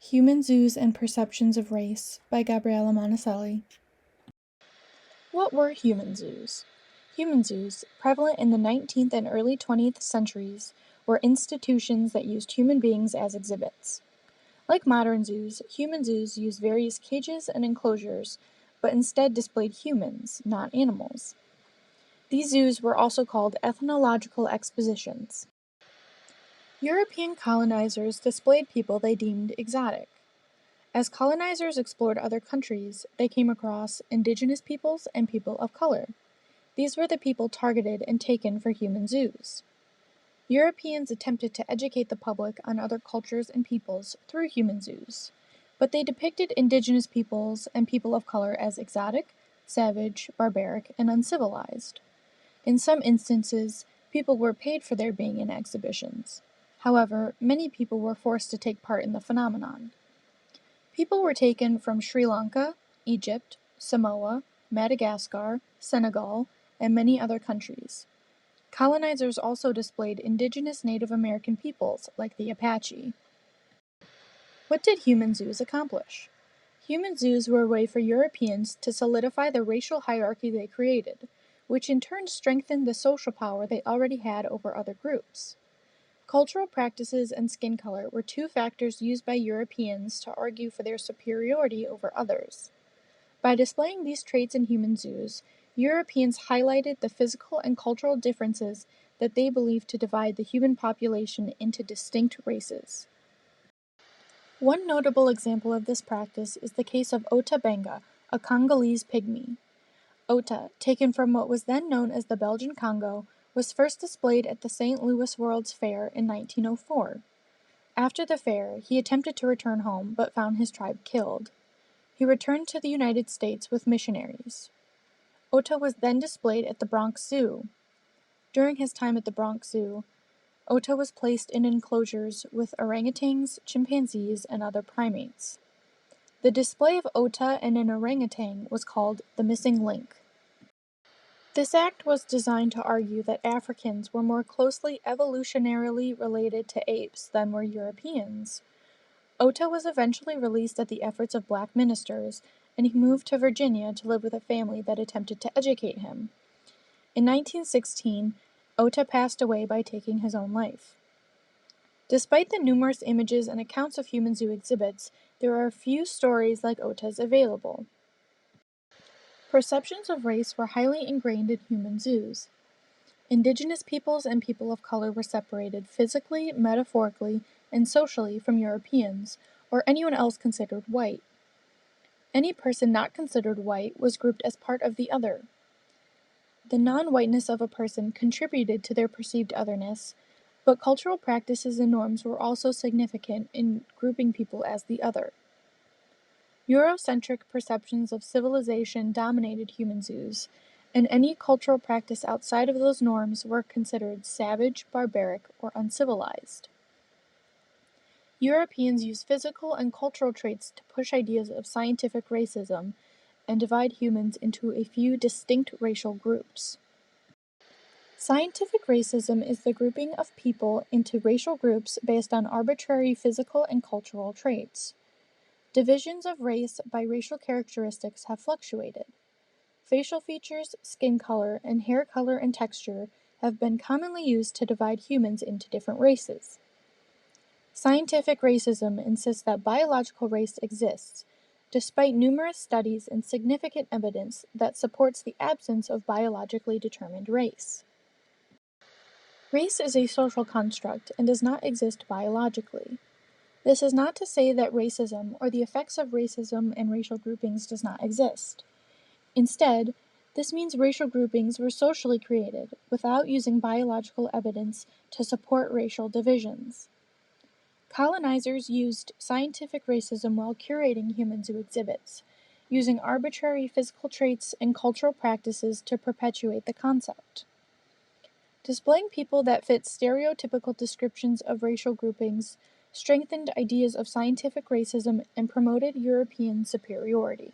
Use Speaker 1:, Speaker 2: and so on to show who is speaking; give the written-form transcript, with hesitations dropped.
Speaker 1: Human Zoos and Perceptions of Race by Gabriella Monticelli. What were human zoos? Human zoos, prevalent in the 19th and early 20th centuries, were institutions that used human beings as exhibits. Like modern zoos, human zoos used various cages and enclosures, but instead displayed humans, not animals. These zoos were also called ethnological expositions. European colonizers displayed people they deemed exotic. As colonizers explored other countries, they came across indigenous peoples and people of color. These were the people targeted and taken for human zoos. Europeans attempted to educate the public on other cultures and peoples through human zoos, but they depicted indigenous peoples and people of color as exotic, savage, barbaric, and uncivilized. In some instances, people were paid for their being in exhibitions. However, many people were forced to take part in the phenomenon. People were taken from Sri Lanka, Egypt, Samoa, Madagascar, Senegal, and many other countries. Colonizers also displayed indigenous Native American peoples, like the Apache. What did human zoos accomplish? Human zoos were a way for Europeans to solidify the racial hierarchy they created, which in turn strengthened the social power they already had over other groups. Cultural practices and skin color were two factors used by Europeans to argue for their superiority over others. By displaying these traits in human zoos, Europeans highlighted the physical and cultural differences that they believed to divide the human population into distinct races. One notable example of this practice is the case of Ota Benga, a Congolese pygmy. Ota, taken from what was then known as the Belgian Congo, was first displayed at the St. Louis World's Fair in 1904. After the fair, he attempted to return home but found his tribe killed. He returned to the United States with missionaries. Ota was then displayed at the Bronx Zoo. During his time at the Bronx Zoo, Ota was placed in enclosures with orangutans, chimpanzees, and other primates. The display of Ota and an orangutan was called the missing link. This act was designed to argue that Africans were more closely evolutionarily related to apes than were Europeans. Ota was eventually released at the efforts of black ministers, and he moved to Virginia to live with a family that attempted to educate him. In 1916, Ota passed away by taking his own life. Despite the numerous images and accounts of human zoo exhibits, there are few stories like Ota's available. Perceptions of race were highly ingrained in human zoos. Indigenous peoples and people of color were separated physically, metaphorically, and socially from Europeans, or anyone else considered white. Any person not considered white was grouped as part of the other. The non-whiteness of a person contributed to their perceived otherness, but cultural practices and norms were also significant in grouping people as the other. Eurocentric perceptions of civilization dominated human zoos, and any cultural practice outside of those norms were considered savage, barbaric, or uncivilized. Europeans used physical and cultural traits to push ideas of scientific racism and divide humans into a few distinct racial groups. Scientific racism is the grouping of people into racial groups based on arbitrary physical and cultural traits. Divisions of race by racial characteristics have fluctuated. Facial features, skin color, and hair color and texture have been commonly used to divide humans into different races. Scientific racism insists that biological race exists, despite numerous studies and significant evidence that supports the absence of biologically determined race. Race is a social construct and does not exist biologically. This is not to say that racism or the effects of racism and racial groupings does not exist. Instead, this means racial groupings were socially created without using biological evidence to support racial divisions. Colonizers used scientific racism while curating human zoo exhibits, using arbitrary physical traits and cultural practices to perpetuate the concept. Displaying people that fit stereotypical descriptions of racial groupings strengthened ideas of scientific racism and promoted European superiority.